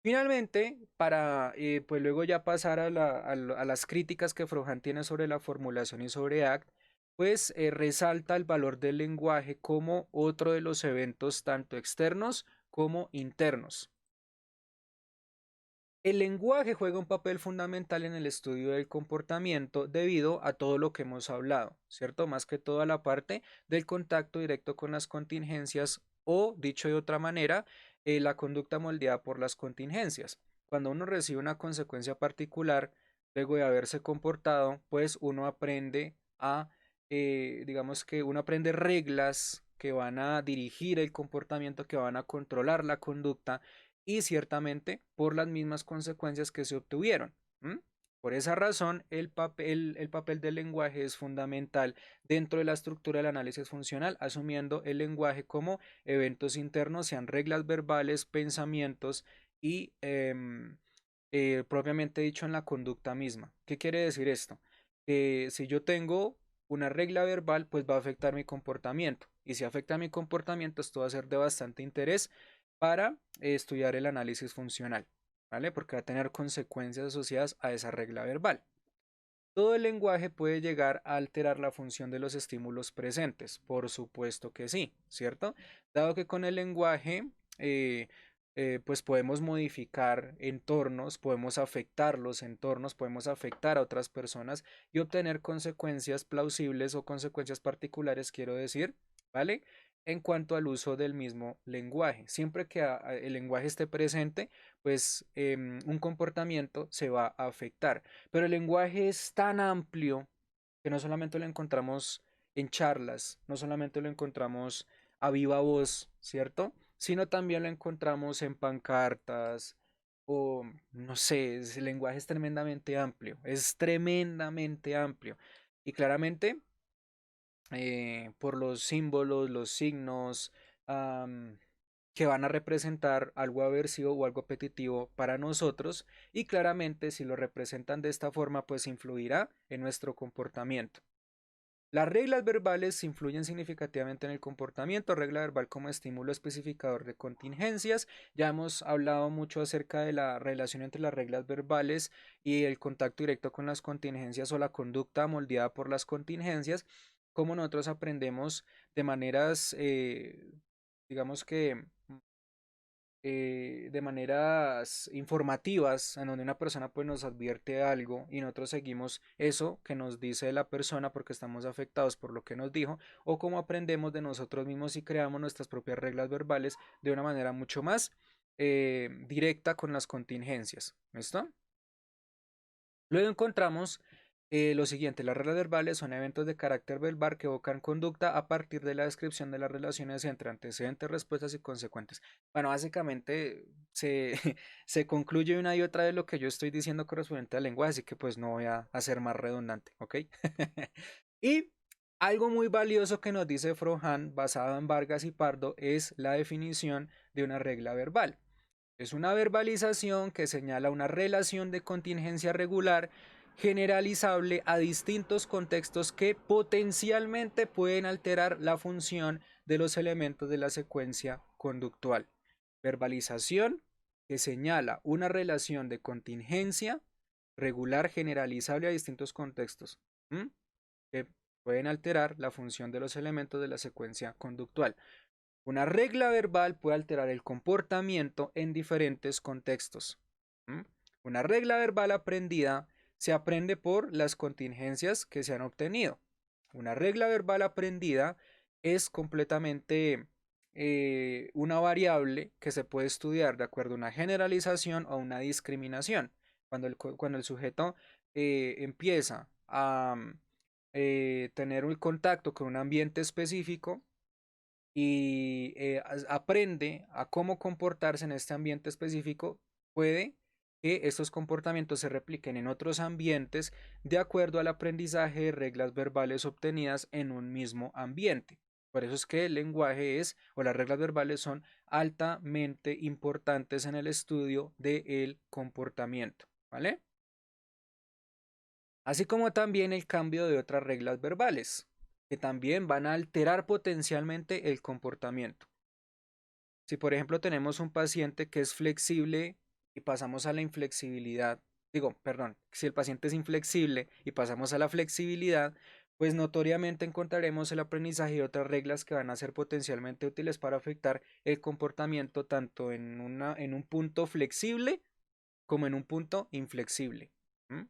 Finalmente, para pues luego ya pasar a las críticas que Frohan tiene sobre la formulación y sobre ACT, pues resalta el valor del lenguaje como otro de los eventos tanto externos como internos. El lenguaje juega un papel fundamental en el estudio del comportamiento debido a todo lo que hemos hablado, ¿cierto? Más que toda la parte del contacto directo con las contingencias o, dicho de otra manera, la conducta moldeada por las contingencias. cuando uno recibe una consecuencia particular, luego de haberse comportado, pues uno aprende digamos que uno aprende reglas que van a dirigir el comportamiento, que van a controlar la conducta y ciertamente por las mismas consecuencias que se obtuvieron. ¿M? Por esa razón, el papel del lenguaje es fundamental dentro de la estructura del análisis funcional, asumiendo el lenguaje como eventos internos, sean reglas verbales, pensamientos y propiamente dicho en la conducta misma. ¿Qué quiere decir esto? Que si yo tengo una regla verbal, pues va a afectar mi comportamiento. Y si afecta mi comportamiento, esto va a ser de bastante interés para estudiar el análisis funcional, ¿vale? Porque va a tener consecuencias asociadas a esa regla verbal. ¿Todo el lenguaje puede llegar a alterar la función de los estímulos presentes? Por supuesto que sí, ¿cierto? Dado que con el lenguaje, eh, pues podemos modificar entornos, podemos afectar los entornos, podemos afectar a otras personas y obtener consecuencias plausibles o consecuencias particulares, quiero decir, ¿vale? En cuanto al uso del mismo lenguaje. Siempre que el lenguaje esté presente, pues un comportamiento se va a afectar. Pero el lenguaje es tan amplio que no solamente lo encontramos en charlas, no solamente lo encontramos a viva voz, ¿cierto? Sino también lo encontramos en pancartas o no sé, el lenguaje es tremendamente amplio. Y claramente por los símbolos, los signos, am, que van a representar algo aversivo o algo apetitivo para nosotros y claramente si lo representan de esta forma pues influirá en nuestro comportamiento. Las reglas verbales influyen significativamente en el comportamiento, regla verbal como estímulo especificador de contingencias. Ya hemos hablado mucho acerca de la relación entre las reglas verbales y el contacto directo con las contingencias o la conducta moldeada por las contingencias, como nosotros aprendemos de maneras, digamos que de maneras informativas, en donde una persona pues nos advierte algo y nosotros seguimos eso que nos dice la persona porque estamos afectados por lo que nos dijo, o cómo aprendemos de nosotros mismos y creamos nuestras propias reglas verbales de una manera mucho más directa con las contingencias. ¿Listo? Luego encontramos lo siguiente, las reglas verbales son eventos de carácter verbal que evocan conducta a partir de la descripción de las relaciones entre antecedentes, respuestas y consecuentes. Bueno, básicamente se, se concluye una y otra vez lo que yo estoy diciendo correspondiente al lenguaje, así que pues no voy a ser más redundante, ¿ok? Y algo muy valioso que nos dice Frohan, basado en Vargas y Pardo, es la definición de una regla verbal. Es una verbalización que señala una relación de contingencia regular generalizable a distintos contextos que potencialmente pueden alterar la función de los elementos de la secuencia conductual. Verbalización que señala una relación de contingencia regular generalizable a distintos contextos que pueden alterar la función de los elementos de la secuencia conductual. Una regla verbal puede alterar el comportamiento en diferentes contextos. ¿Mm? Una regla verbal aprendida se aprende por las contingencias que se han obtenido. Una regla verbal aprendida es completamente una variable que se puede estudiar de acuerdo a una generalización o una discriminación. Cuando el sujeto empieza a tener un contacto con un ambiente específico, y aprende a cómo comportarse en este ambiente específico, puede que estos comportamientos se repliquen en otros ambientes de acuerdo al aprendizaje de reglas verbales obtenidas en un mismo ambiente. Por eso es que el lenguaje es, o las reglas verbales son altamente importantes en el estudio del comportamiento, ¿vale? Así como también el cambio de otras reglas verbales, que también van a alterar potencialmente el comportamiento. Si por ejemplo tenemos un paciente que es flexible y pasamos a la inflexibilidad, digo, perdón, si el paciente es inflexible y pasamos a la flexibilidad, pues notoriamente encontraremos el aprendizaje y otras reglas que van a ser potencialmente útiles para afectar el comportamiento tanto en un punto flexible como en un punto inflexible. ¿Mm?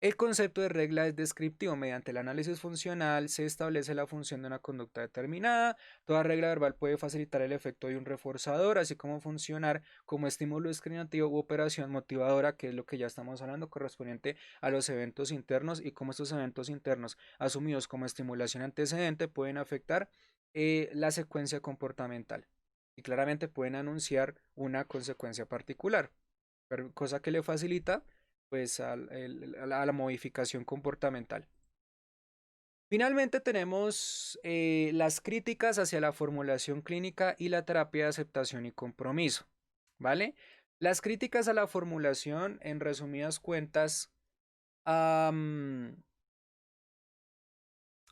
El concepto de regla es descriptivo. Mediante el análisis funcional se establece la función de una conducta determinada. Toda regla verbal puede facilitar el efecto de un reforzador, así como funcionar como estímulo discriminativo u operación motivadora, que es lo que ya estamos hablando, correspondiente a los eventos internos y cómo estos eventos internos, asumidos como estimulación antecedente, pueden afectar la secuencia comportamental y claramente pueden anunciar una consecuencia particular, cosa que le facilita pues a la modificación comportamental. Finalmente tenemos las críticas hacia la formulación clínica y la terapia de aceptación y compromiso, ¿vale? Las críticas a la formulación, en resumidas cuentas,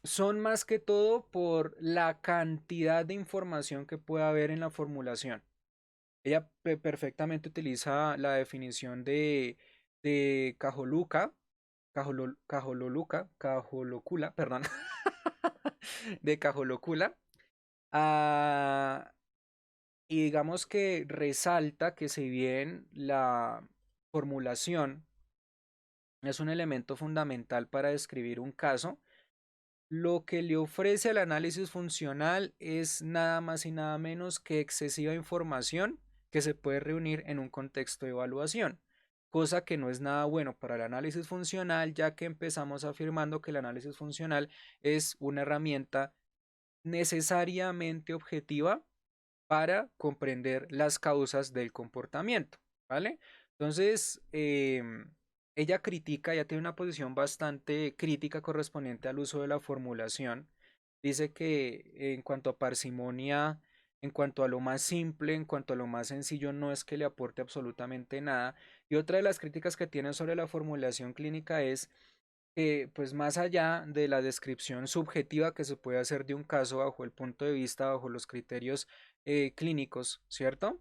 son más que todo por la cantidad de información que puede haber en la formulación. Ella perfectamente utiliza la definición de Cajolocula, perdón, de Cajolocula. ah, y digamos que resalta que si bien la formulación es un elemento fundamental para describir un caso, lo que le ofrece al análisis funcional es nada más y nada menos que excesiva información que se puede reunir en un contexto de evaluación, cosa que no es nada bueno para el análisis funcional, ya que empezamos afirmando que el análisis funcional es una herramienta necesariamente objetiva para comprender las causas del comportamiento, ¿vale? Entonces, ella critica, ya tiene una posición bastante crítica correspondiente al uso de la formulación. Dice que en cuanto a parsimonia, en cuanto a lo más simple, en cuanto a lo más sencillo, no es que le aporte absolutamente nada. Y otra de las críticas que tiene sobre la formulación clínica es que, pues más allá de la descripción subjetiva que se puede hacer de un caso bajo el punto de vista, bajo los criterios clínicos, ¿cierto?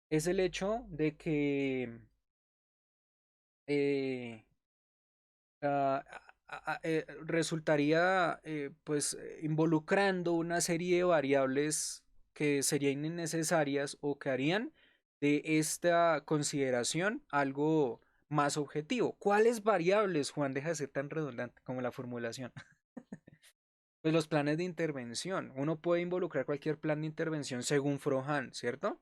Es el hecho de que eh, ah, resultaría pues involucrando una serie de variables que serían innecesarias o que harían de esta consideración algo más objetivo. ¿Cuáles variables, Juan? Deja de ser tan redundante como la formulación. Pues los planes de intervención. Uno puede involucrar cualquier plan de intervención según Frohan, ¿cierto?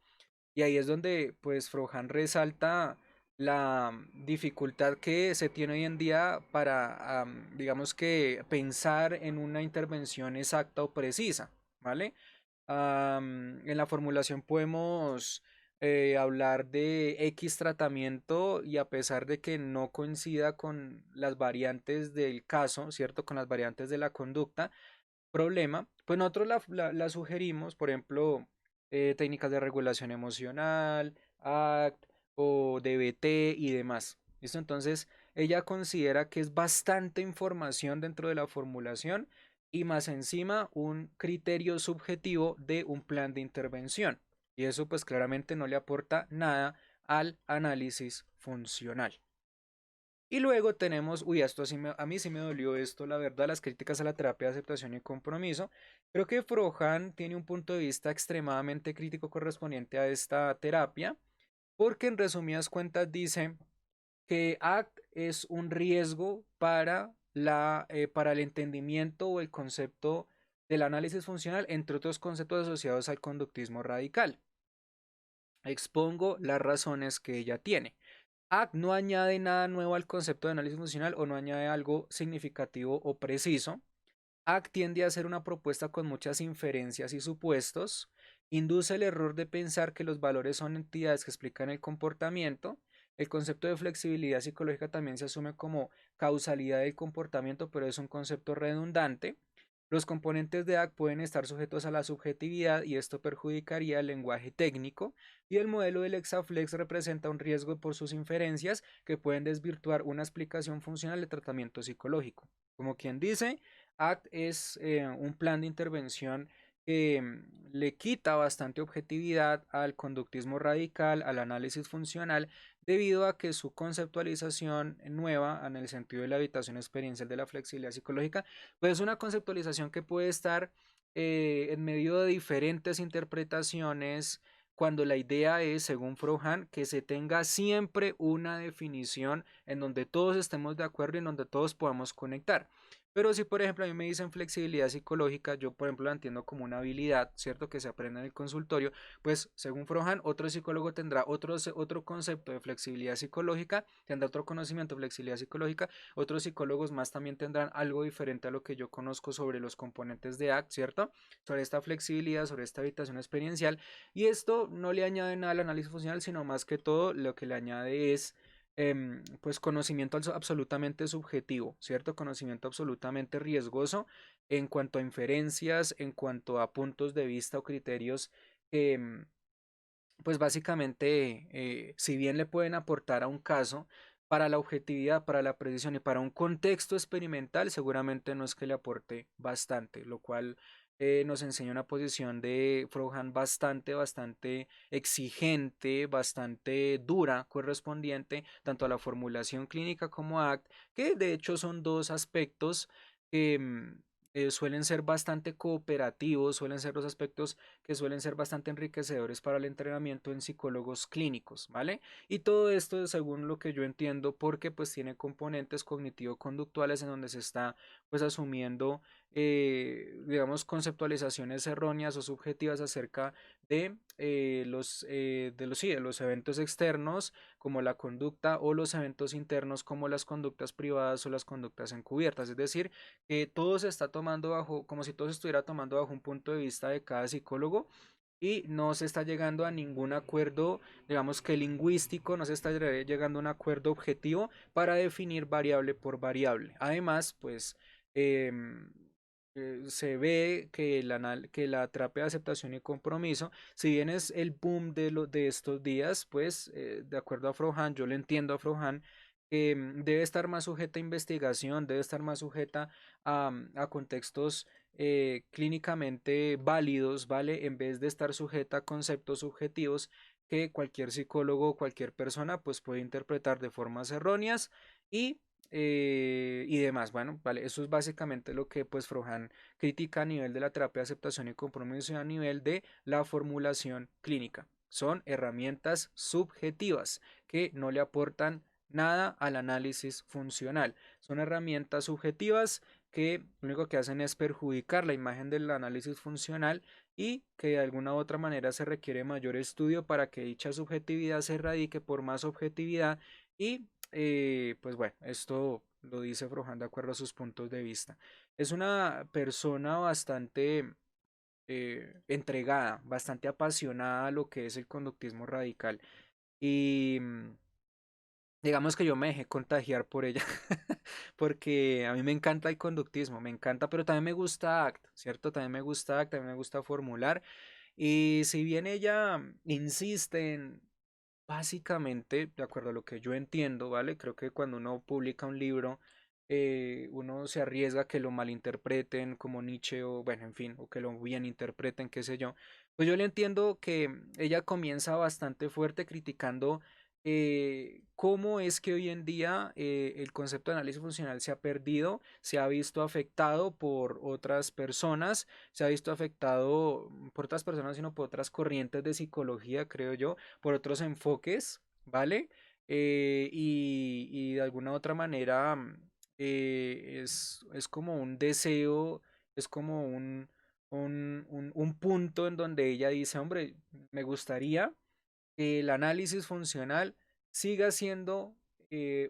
Y ahí es donde pues Frohan resalta la dificultad que se tiene hoy en día para, digamos que, pensar en una intervención exacta o precisa, ¿vale? En la formulación podemos hablar de X tratamiento y a pesar de que no coincida con las variantes del caso, ¿cierto? Con las variantes de la conducta, problema, pues nosotros la sugerimos, por ejemplo, técnicas de regulación emocional, ACT o DBT y demás. ¿Listo? Entonces, ella considera que es bastante información dentro de la formulación y más encima un criterio subjetivo de un plan de intervención. Y eso pues claramente no le aporta nada al análisis funcional. Y luego tenemos, uy, esto sí a mí sí me dolió esto, la verdad, las críticas a la terapia de aceptación y compromiso. Creo que Frohan tiene un punto de vista extremadamente crítico correspondiente a esta terapia, porque en resumidas cuentas dice que ACT es un riesgo para el entendimiento o el concepto del análisis funcional, entre otros conceptos asociados al conductismo radical. Expongo las razones que ella tiene. ACT no añade nada nuevo al concepto de análisis funcional o no añade algo significativo o preciso. ACT tiende a ser una propuesta con muchas inferencias y supuestos. Induce el error de pensar que los valores son entidades que explican el comportamiento. El concepto de flexibilidad psicológica también se asume como causalidad del comportamiento, pero es un concepto redundante. Los componentes de ACT pueden estar sujetos a la subjetividad y esto perjudicaría el lenguaje técnico, y el modelo del Exaflex representa un riesgo por sus inferencias que pueden desvirtuar una explicación funcional de tratamiento psicológico. Como quien dice, ACT es un plan de intervención que le quita bastante objetividad al conductismo radical, al análisis funcional, debido a que su conceptualización nueva en el sentido de la habitación experiencial de la flexibilidad psicológica, pues es una conceptualización que puede estar en medio de diferentes interpretaciones, cuando la idea es, según Frohan, que se tenga siempre una definición en donde todos estemos de acuerdo y en donde todos podamos conectar. Pero si, por ejemplo, a mí me dicen flexibilidad psicológica, yo, por ejemplo, la entiendo como una habilidad, ¿cierto? Que se aprende en el consultorio, pues, según Frohan, otro psicólogo tendrá otro concepto de flexibilidad psicológica, tendrá otro conocimiento de flexibilidad psicológica, otros psicólogos más también tendrán algo diferente a lo que yo conozco sobre los componentes de ACT, ¿cierto? Sobre esta flexibilidad, sobre esta habitación experiencial, y esto no le añade nada al análisis funcional, sino más que todo lo que le añade es pues conocimiento absolutamente subjetivo, ¿cierto? Conocimiento absolutamente riesgoso en cuanto a inferencias, en cuanto a puntos de vista o criterios que, pues básicamente, si bien le pueden aportar a un caso, para la objetividad, para la precisión y para un contexto experimental, seguramente no es que le aporte bastante, lo cual nos enseña una posición de Frohan bastante exigente, bastante dura, correspondiente tanto a la formulación clínica como a ACT, que de hecho son dos aspectos que suelen ser bastante cooperativos, suelen ser dos aspectos que suelen ser bastante enriquecedores para el entrenamiento en psicólogos clínicos, ¿vale? Y todo esto, según lo que yo entiendo, porque pues tiene componentes cognitivo-conductuales en donde se está pues asumiendo, digamos, conceptualizaciones erróneas o subjetivas acerca sí, de los eventos externos como la conducta o los eventos internos como las conductas privadas o las conductas encubiertas. Es decir, que todo se está tomando bajo, como si todo se estuviera tomando bajo un punto de vista de cada psicólogo y no se está llegando a ningún acuerdo, digamos que lingüístico, no se está llegando a un acuerdo objetivo para definir variable por variable. Además, pues se ve que que la terapia de aceptación y compromiso, si bien es el boom de estos días, pues de acuerdo a Frohan, yo le entiendo a Frohan, debe estar más sujeta a investigación, debe estar más sujeta a contextos clínicamente válidos, ¿vale? En vez de estar sujeta a conceptos subjetivos que cualquier psicólogo, cualquier persona, pues puede interpretar de formas erróneas y, y demás. Bueno, vale, eso es básicamente lo que pues Frohan critica a nivel de la terapia de aceptación y compromiso y a nivel de la formulación clínica. Son herramientas subjetivas que no le aportan nada al análisis funcional. Son herramientas subjetivas que lo único que hacen es perjudicar la imagen del análisis funcional y que de alguna u otra manera se requiere mayor estudio para que dicha subjetividad se erradique por más objetividad y pues bueno, esto lo dice Frohan de acuerdo a sus puntos de vista. Es una persona bastante entregada, bastante apasionada a lo que es el conductismo radical y digamos que yo me dejé contagiar por ella, porque a mí me encanta el conductismo, me encanta, pero también me gusta ACT, ¿cierto? También me gusta ACT, también me gusta formular. Y si bien ella insiste en, básicamente, de acuerdo a lo que yo entiendo, ¿vale? Creo que cuando uno publica un libro, uno se arriesga a que lo malinterpreten como Nietzsche o, bueno, en fin, o que lo bien interpreten, qué sé yo. Pues yo le entiendo que ella comienza bastante fuerte criticando cómo es que hoy en día el concepto de análisis funcional se ha perdido, se ha visto afectado por otras personas, se ha visto afectado por otras personas, sino por otras corrientes de psicología, creo yo, por otros enfoques, ¿vale? Y de alguna otra manera es como un deseo, es como un punto en donde ella dice, hombre, me gustaría que el análisis funcional siga siendo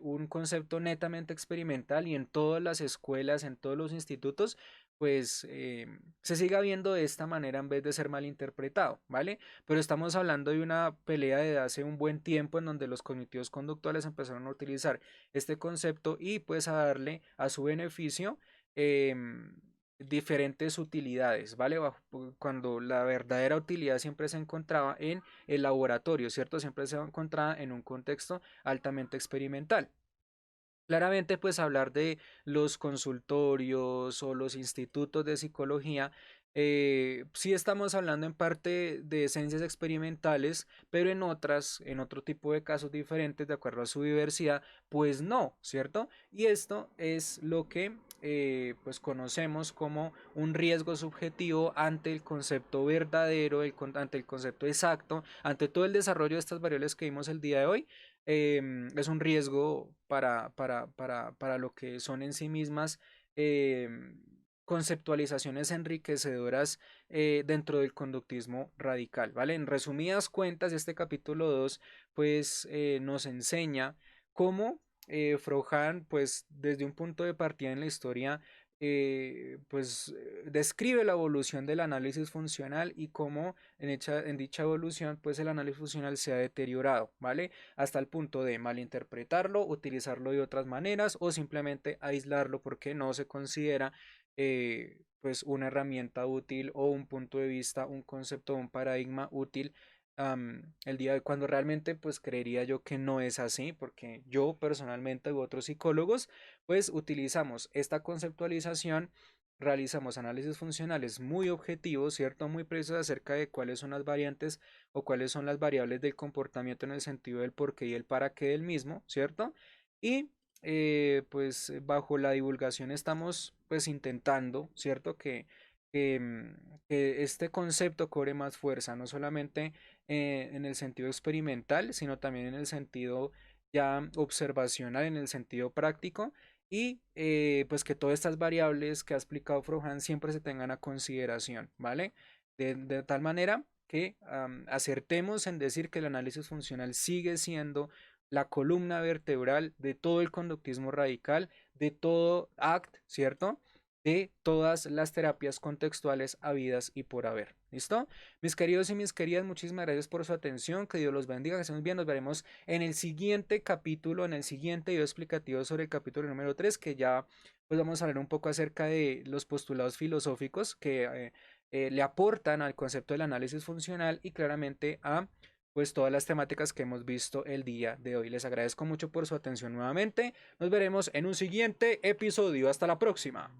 un concepto netamente experimental y en todas las escuelas, en todos los institutos, pues se siga viendo de esta manera en vez de ser mal interpretado, ¿vale? Pero estamos hablando de una pelea de hace un buen tiempo en donde los cognitivos conductuales empezaron a utilizar este concepto y pues a darle a su beneficio diferentes utilidades, ¿vale? Cuando la verdadera utilidad siempre se encontraba en el laboratorio, ¿cierto? Siempre se encontraba en un contexto altamente experimental. Claramente, pues hablar de los consultorios o los institutos de psicología, sí estamos hablando en parte de ciencias experimentales, pero en otras, en otro tipo de casos diferentes, de acuerdo a su diversidad, pues no, ¿cierto? Y esto es lo que pues conocemos como un riesgo subjetivo ante el concepto verdadero, ante el concepto exacto, ante todo el desarrollo de estas variables que vimos el día de hoy. Es un riesgo para lo que son en sí mismas conceptualizaciones enriquecedoras dentro del conductismo radical, ¿vale? En resumidas cuentas, este capítulo 2 pues nos enseña cómo Frohan, pues desde un punto de partida en la historia, describe la evolución del análisis funcional y cómo en dicha evolución, pues el análisis funcional se ha deteriorado, ¿vale? Hasta el punto de malinterpretarlo, utilizarlo de otras maneras o simplemente aislarlo porque no se considera pues una herramienta útil o un punto de vista, un concepto, un paradigma útil el día de cuando realmente pues creería yo que no es así, porque yo personalmente u otros psicólogos pues utilizamos esta conceptualización, realizamos análisis funcionales muy objetivos, ¿cierto? Muy precisos acerca de cuáles son las variantes o cuáles son las variables del comportamiento en el sentido del por qué y el para qué del mismo, ¿cierto? Y pues bajo la divulgación estamos pues intentando, ¿cierto? Que este concepto cobre más fuerza, no solamente en el sentido experimental, sino también en el sentido ya observacional, en el sentido práctico, y pues que todas estas variables que ha explicado Frohan siempre se tengan a consideración, ¿vale? De tal manera que acertemos en decir que el análisis funcional sigue siendo la columna vertebral de todo el conductismo radical, de todo ACT, ¿cierto? De todas las terapias contextuales habidas y por haber. ¿Listo? Mis queridos y mis queridas, muchísimas gracias por su atención. Que Dios los bendiga, que estén bien. Nos veremos en el siguiente capítulo, en el siguiente video explicativo sobre el capítulo número 3, que ya pues vamos a hablar un poco acerca de los postulados filosóficos que le aportan al concepto del análisis funcional y claramente a pues todas las temáticas que hemos visto el día de hoy. Les agradezco mucho por su atención nuevamente. Nos veremos en un siguiente episodio. Hasta la próxima.